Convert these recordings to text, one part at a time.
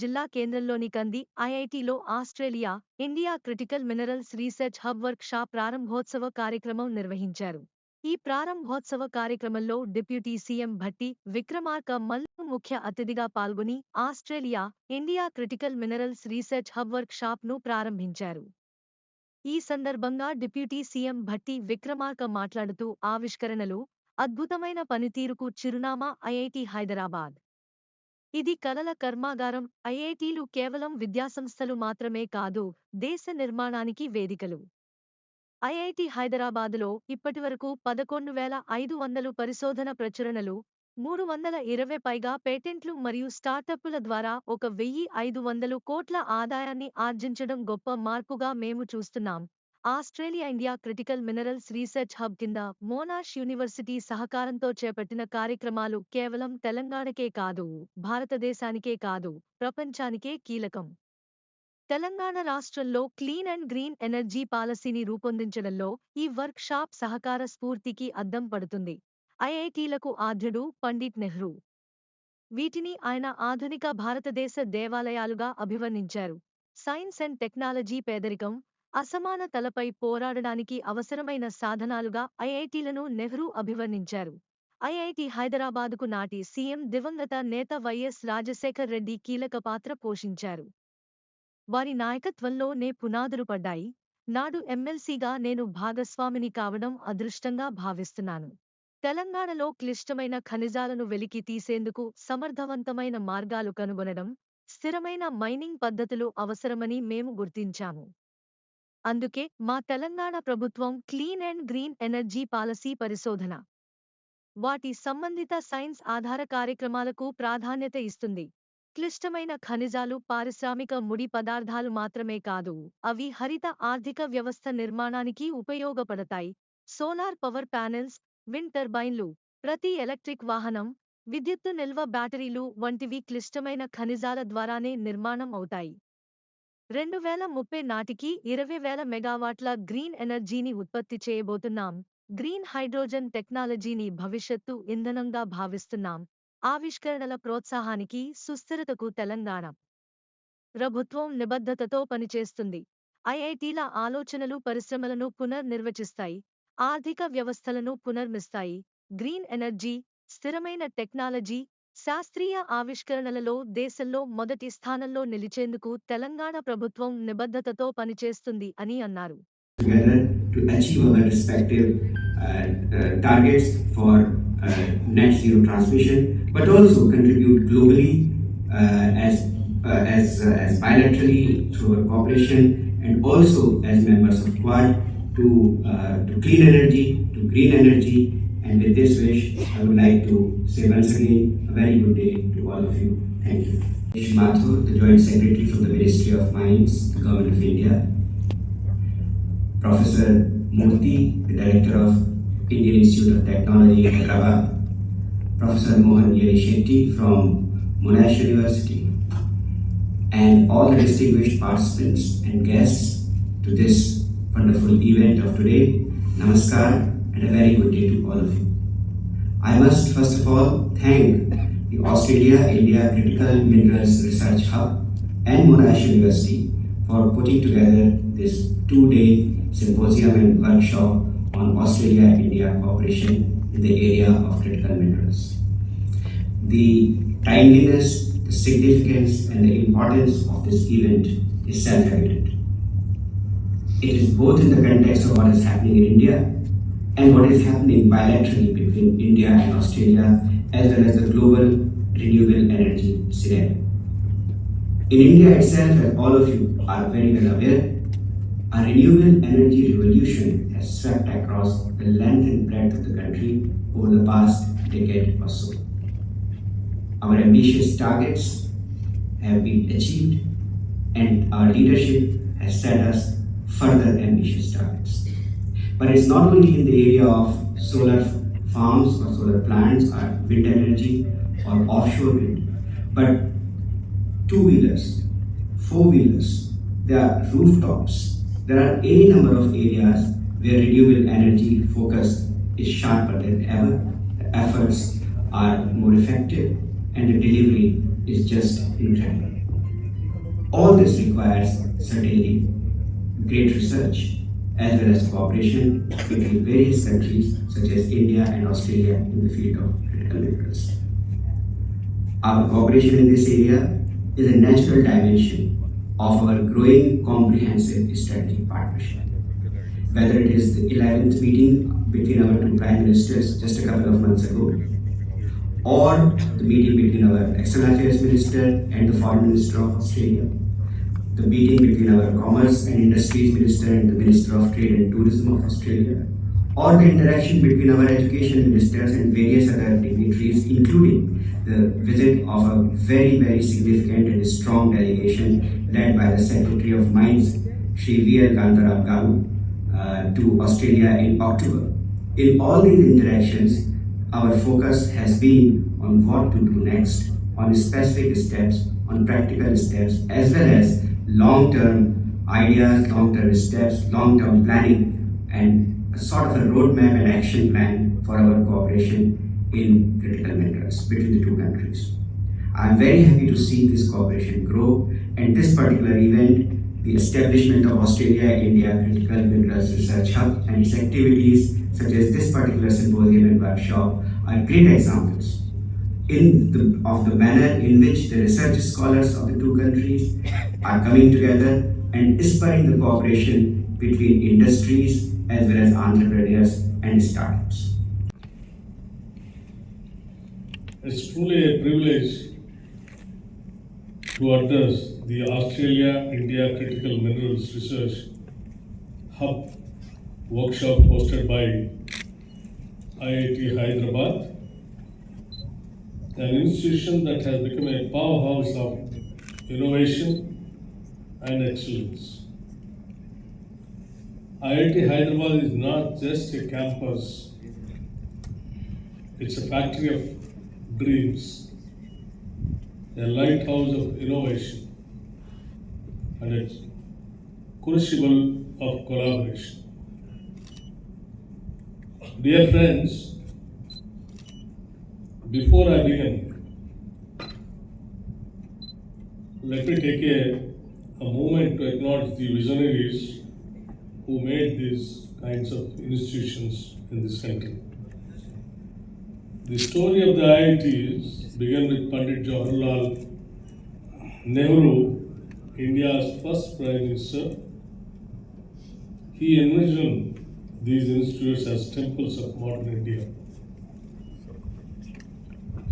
జిల్లా కేంద్రంలోని కంది ఐఐటిలో Australia, India critical minerals research hub workshop ప్రారంభోత్సవ కార్యక్రమం నిర్వహించారు. ఈ ప్రారంభోత్సవ కార్యక్రమంలో డిప్యూటీ సీఎం భట్టి విక్రమార్క మల్లు ముఖ్య అతిథిగా పాల్గొని Australia, India critical minerals research hub వర్క్ షాప్ను ప్రారంభించారు. ఈ సందర్భంగా డిప్యూటీ సీఎం భట్టి విక్రమార్క మాట్లాడుతూ ఆవిష్కరణలు, అద్భుతమైన పనితీరుకు చిరునామా ఐఐటి హైదరాబాద్. ఇది కలల కర్మాగారం. ఐఐటీలు కేవలం విద్యాసంస్థలు మాత్రమే కాదు, దేశ నిర్మాణానికి వేదికలు. ఐఐటి హైదరాబాదులో ఇప్పటివరకు 11,500 పరిశోధన ప్రచురణలు, 320 పైగా పేటెంట్లు మరియు స్టార్టప్పుల ద్వారా 1,500 కోట్ల ఆదాయాన్ని ఆర్జించడం గొప్ప మార్పుగా మేము చూస్తున్నాం. Australia India critical minerals research hub కింద మోనాష్ యూనివర్సిటీ సహకారంతో చేపట్టిన కార్యక్రమాలు కేవలం తెలంగాణకే కాదు, భారతదేశానికే కాదు, ప్రపంచానికే కీలకం. తెలంగాణ రాష్ట్రంలో క్లీన్ అండ్ గ్రీన్ ఎనర్జీ పాలసీని రూపొందించడంలో ఈ వర్క్ షాప్ సహకార స్ఫూర్తికి అద్దం పడుతుంది. ఐఐటీలకు ఆద్యుడు పండిట్ నెహ్రూ. వీటిని ఆయన ఆధునిక భారతదేశ దేవాలయాలుగా అభివర్ణించారు. సైన్స్ అండ్ టెక్నాలజీ పేదరికం, అసమానతలపై పోరాడడానికి అవసరమైన సాధనాలుగా ఐఐటీలను నెహ్రూ అభివర్ణించారు. ఐఐటి హైదరాబాదుకు నాటి సీఎం దివంగత నేత వైఎస్ రాజశేఖర్ రెడ్డి కీలక పాత్ర పోషించారు. వారి నాయకత్వంలోనే పునాదులు పడ్డాయి. నాడు ఎమ్మెల్సీగా నేను భాగస్వామిని కావడం అదృష్టంగా భావిస్తున్నాను. తెలంగాణలో క్లిష్టమైన ఖనిజాలను వెలికి తీసేందుకు సమర్థవంతమైన మార్గాలు కనుగొనడం, స్థిరమైన మైనింగ్ పద్ధతులు అవసరమని మేము గుర్తించాము. అందుకే మా తెలంగాణ ప్రభుత్వం clean and green energy policy పరిశోధన, వాటి సంబంధిత సైన్స్ ఆధార కార్యక్రమాలకు ప్రాధాన్యత ఇస్తుంది. క్లిష్టమైన ఖనిజాలు పారిశ్రామిక ముడి పదార్థాలు మాత్రమే కాదు, అవి హరిత ఆర్థిక వ్యవస్థ నిర్మాణానికి ఉపయోగపడతాయి. సోలార్ పవర్ ప్యానెల్స్, విండ్ టర్బైన్లు, ప్రతి ఎలక్ట్రిక్ వాహనం, విద్యుత్తు నిల్వ బ్యాటరీలు వంటివి క్లిష్టమైన ఖనిజాల ద్వారానే నిర్మాణం అవుతాయి. 2030 నాటికి 20,000 మెగావాట్ల గ్రీన్ ఎనర్జీని ఉత్పత్తి చేయబోతున్నాం. గ్రీన్ హైడ్రోజన్ టెక్నాలజీని భవిష్యత్తు ఇంధనంగా భావిస్తున్నాం. ఆవిష్కరణల ప్రోత్సాహానికి, సుస్థిరతకు తెలంగాణ ప్రభుత్వం నిబద్ధతతో పనిచేస్తుంది. ఐఐటీల ఆలోచనలు పరిశ్రమలను పునర్నిర్వచిస్తాయి, ఆర్థిక వ్యవస్థలను పునర్మిస్తాయి. గ్రీన్ ఎనర్జీ, స్థిరమైన టెక్నాలజీ, శాస్త్రీయ ఆవిష్కరణలలో దేశంలో మొదటి స్థానంలో నిలిచేందుకు తెలంగాణ ప్రభుత్వం నిబద్ధతతో పనిచేస్తుంది అని అన్నారు. Together to achieve our respective targets for net zero transmission, but also contribute globally as bilaterally through our cooperation, and also as members of Quad to clean energy, to green energy. And with this wish, I would like to say once again a very good day to all of you. Thank you. Mathur, the Joint Secretary from the Ministry of Mines, the Government of India. Professor Murthy, the Director of Indian Institute of Technology, Hyderabad. Professor Mohan Yeri Shetty from Monash University. And all the distinguished participants and guests to this wonderful event of today. Namaskar. And a very good day to all of you. I must first of all thank the Australia-India Critical Minerals Research Hub and Monash University for putting together this 2-day symposium and workshop on Australia-India cooperation in the area of critical minerals. The timeliness, the significance and the importance of this event is self-evident. It is both in the context of what is happening in India and what is happening bilaterally between India and Australia, as well as the global renewable energy scenario. In India itself, as all of you are very well aware, a renewable energy revolution has swept across the length and breadth of the country over the past decade or so. Our ambitious targets have been achieved, and our leadership has set us further ambitious targets. But it's not only in the area of solar farms or solar plants or wind energy or offshore wind, but two-wheelers, four-wheelers, there are rooftops. There are any number of areas where renewable energy focus is sharper than ever. The efforts are more effective and the delivery is just incredible. All this requires certainly great research as well as cooperation between various countries such as India and Australia in the field of critical minerals. Our cooperation in this area is a natural dimension of our growing comprehensive strategic partnership. Whether it is the 11th meeting between our two prime ministers just a couple of months ago, or the meeting between our external affairs minister and the foreign minister of Australia, the meeting between our commerce and industries minister and the minister of trade and tourism of Australia, or the interaction between our education ministers and various other dignitaries, including the visit of a very significant and strong delegation led by the Secretary of Mines, Shri V.L. Kantarap Garu, to Australia in October. In all these interactions, our focus has been on what to do next, on specific steps, on practical steps, as well as long-term ideas, long-term steps, long-term planning, and a sort of a roadmap and action plan for our cooperation in critical minerals between the two countries. I am very happy to see this cooperation grow, and this particular event, the establishment of Australia-India Critical Minerals Research Hub and its activities such as this particular symposium and workshop are great examples of the manner in which the research scholars of the two countries are coming together and spurring the cooperation between industries as well as entrepreneurs and startups. It's truly a privilege to address the Australia-India Critical Minerals Research Hub workshop hosted by IIT Hyderabad, an institution that has become a powerhouse of innovation and excellence. IIT Hyderabad is not just a campus, it's a factory of dreams, a lighthouse of innovation, and a crucible of collaboration. Dear friends, before I begin, let me take a moment to acknowledge the visionaries who made these kinds of institutions in this country. The story of the IITs began with Pandit Jawaharlal Nehru, India's first Prime Minister. He envisioned these institutes as temples of modern India.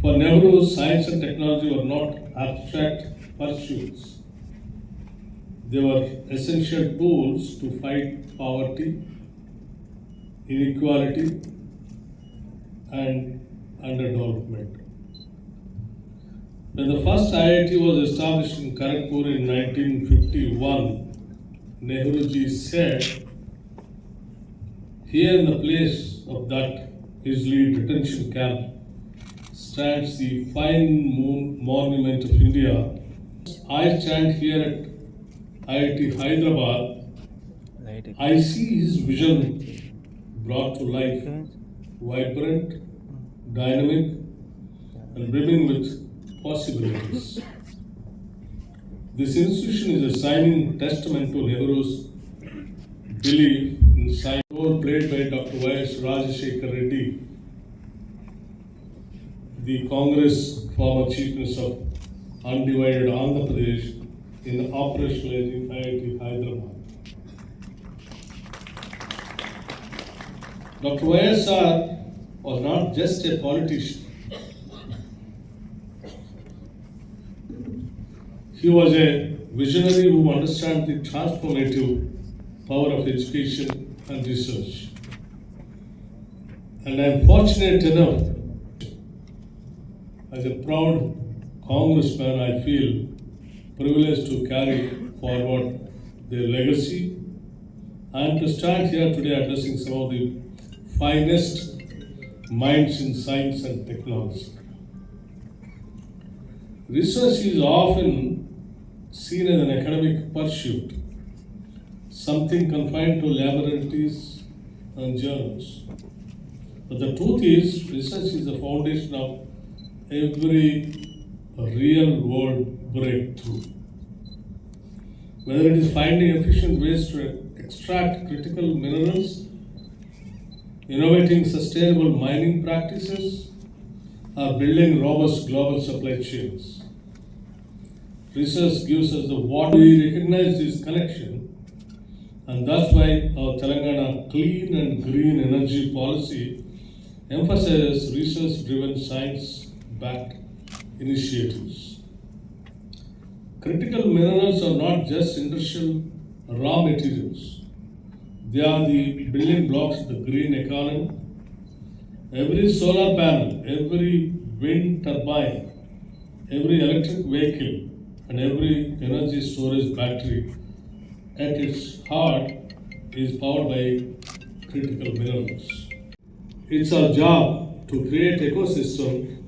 For Nehru, science and technology were not abstract pursuits. They were essential tools to fight poverty, inequality, and underdevelopment. When the first IIT was established in Kharagpur in 1951, Nehruji said, "Here in the place of that Isli detention camp stands the fine monument of India. I stand here at IIT Hyderabad. I see his vision brought to life, vibrant, dynamic, and brimming with possibilities." This institution is a shining testament to Nehru's belief in science. Role played by Dr. Y.S. Rajashekar Reddy, the Congress former Chief Minister of undivided Andhra Pradesh, in operationalizing IIT Hyderabad. Dr. Y.S.R. was not just a politician. He was a visionary who understands the transformative power of education and research. And I am fortunate enough, as a proud congressman, I feel privileged to carry forward their legacy and to stand here today addressing some of the finest minds in science and technology. Research is often seen as an academic pursuit, something confined to laboratories and journals. But the truth is, research is the foundation of every real world breakthrough. whether it is finding efficient ways to extract critical minerals, innovating sustainable mining practices, or building robust global supply chains. Research gives us the what we recognize this connection, and that's why our Telangana clean and green energy policy emphasizes research-driven, science-backed initiatives. Critical minerals are not just industrial raw materials. They are the building blocks of the green economy. Every solar panel, every wind turbine, every electric vehicle, and every energy storage battery at its heart is powered by critical minerals. It's our job to create ecosystem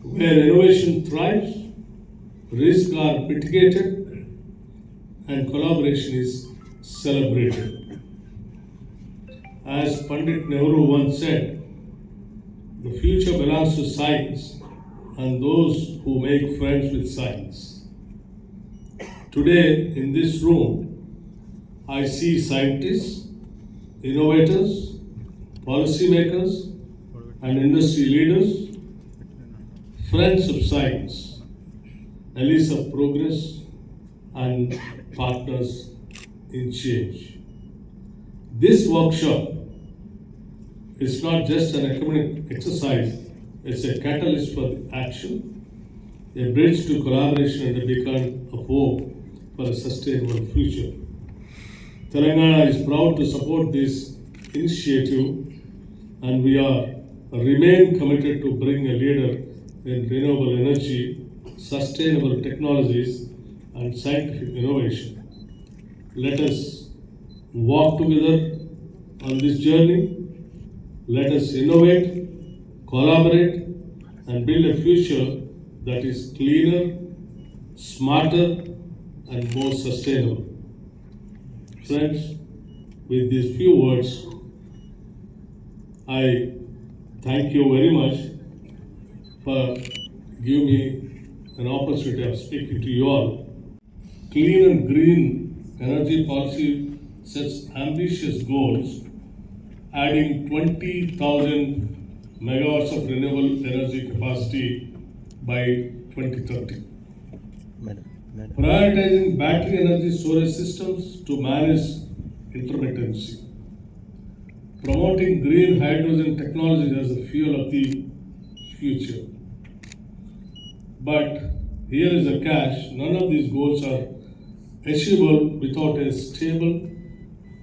where innovation thrives, risks are mitigated, and collaboration is celebrated. As Pandit Nehru once said, the future belongs to science and those who make friends with science. Today, in this room, I see scientists, innovators, policymakers, and industry leaders, friends of science, allies of progress, and partners in change. This workshop is not just an academic exercise, it's a catalyst for action, a bridge to collaboration and a beacon of hope for a sustainable future. Telangana is proud to support this initiative, and we remain committed to bring a leader in renewable energy, sustainable technologies, and scientific innovation. Let us walk together on this journey. Let us innovate, collaborate, and build a future that is cleaner, smarter, and more sustainable. Friends, with these few words, I thank you very much for giving me an opportunity of speaking to you all. Clean and green energy policy sets ambitious goals, adding 20,000 megawatts of renewable energy capacity by 2030. Prioritizing battery energy storage systems to manage intermittency. Promoting green hydrogen technology as the fuel of the future. But here is a catch: none of these goals are achievable without a stable,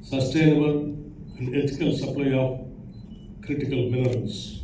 sustainable, and ethical supply of critical minerals.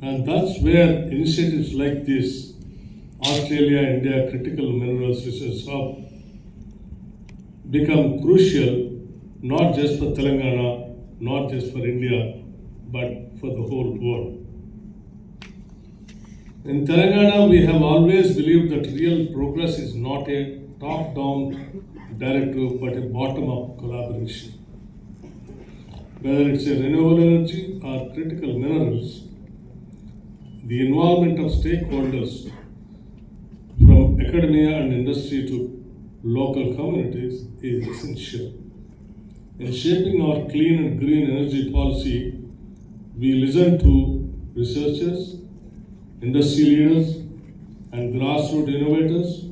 And that's where initiatives like this, Australia India Critical Minerals Research Hub, become crucial, not just for Telangana, not just for India, but for the whole world. In Telangana, we have always believed that real progress is not a top-down directive, but a bottom-up collaboration. Whether it's a renewable energy or critical minerals, the involvement of stakeholders from academia and industry to local communities is essential. In shaping our clean and green energy policy, we listen to researchers, industry leaders, and grassroots innovators.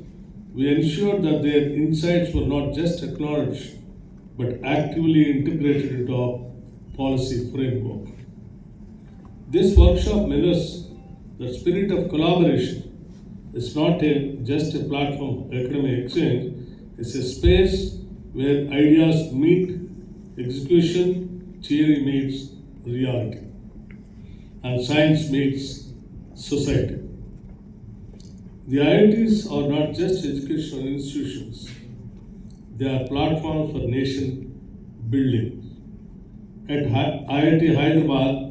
We ensured that their insights were not just acknowledged, but actively integrated into our policy framework. This workshop mirrors the spirit of collaboration. It's not just a platform for academic exchange, it's a space where ideas meet execution, theory meets reality, and science meets society. The IITs are not just educational institutions, they are platforms for nation building. At IIT Hyderabad,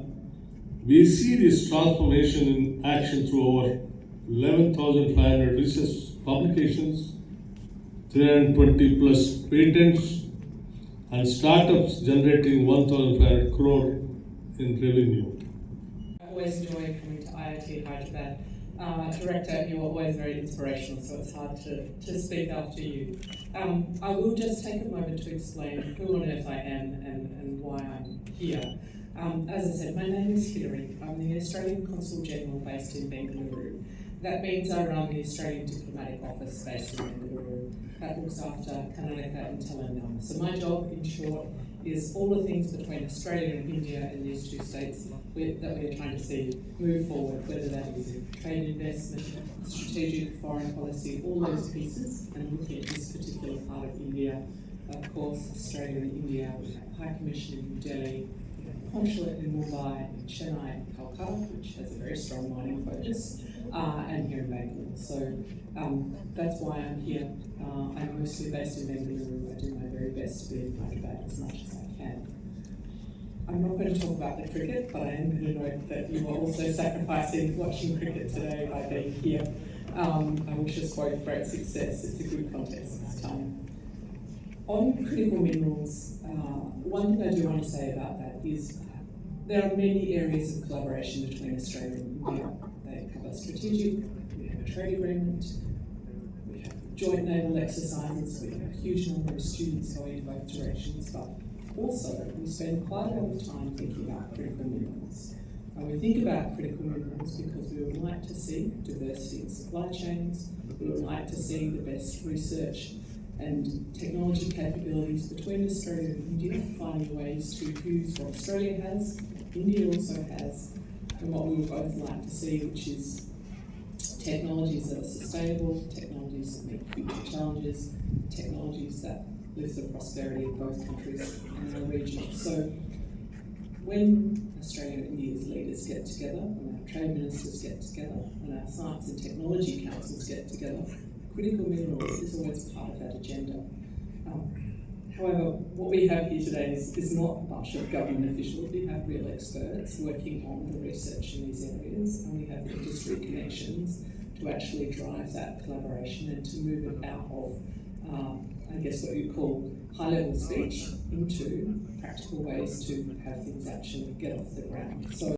we see this transformation in action through over 11,500 research publications, 320 plus patents, and startups generating 1,500 crore in revenue. I always enjoy coming to IIT Hyderabad. Director, you're always very inspirational, so it's hard to speak after you. I will just take a moment to explain who on earth I am and why I'm here. As I said, my name is Hilary. I'm the Australian Consul General based in Bengaluru. That means I run the Australian Diplomatic Office based in Bengaluru. That looks after Karnataka and Telangana. So my job, in short, is all the things between Australia and India and these two states that we're trying to see move forward, whether that is trade investment, strategic foreign policy, all those pieces, and looking at this particular part of India. Of course, Australia and India, we have a High Commission in New Delhi, consulate in Mumbai, in Chennai, and Calcutta, which has a very strong mining focus, and here in Bangalore. So that's why I'm here. I'm mostly based in Bengaluru. I do my very best to be in Hyderabad as much as I can. I'm not going to talk about the cricket, but I am going to note that you are also sacrificing watching cricket today by being here. I wish us both great success. It's a good contest this time. On critical minerals, one thing I do want to say about that is there are many areas of collaboration between Australia and India. They cover strategic, we have a trade agreement, we have joint naval exercises, we have a huge number of students going in both directions, but also we spend quite a lot of time thinking about critical minerals. And we think about critical minerals because we would like to see diversity in supply chains, we would like to see the best research and technology capabilities between Australia and India, finding ways to use what Australia has, India also has, and what we would both like to see, which is technologies that are sustainable, technologies that meet future challenges, technologies that lift the prosperity of both countries and our region. So when Australia and India's leaders get together, when our trade ministers get together, when our science and technology councils get together, critical minerals is always part of that agenda. However, what we have here today is not a bunch of government officials. We have real experts working on the research in these areas, and we have industry connections to actually drive that collaboration and to move it out of, I guess, what you call high-level speech into practical ways to have things actually get off the ground. So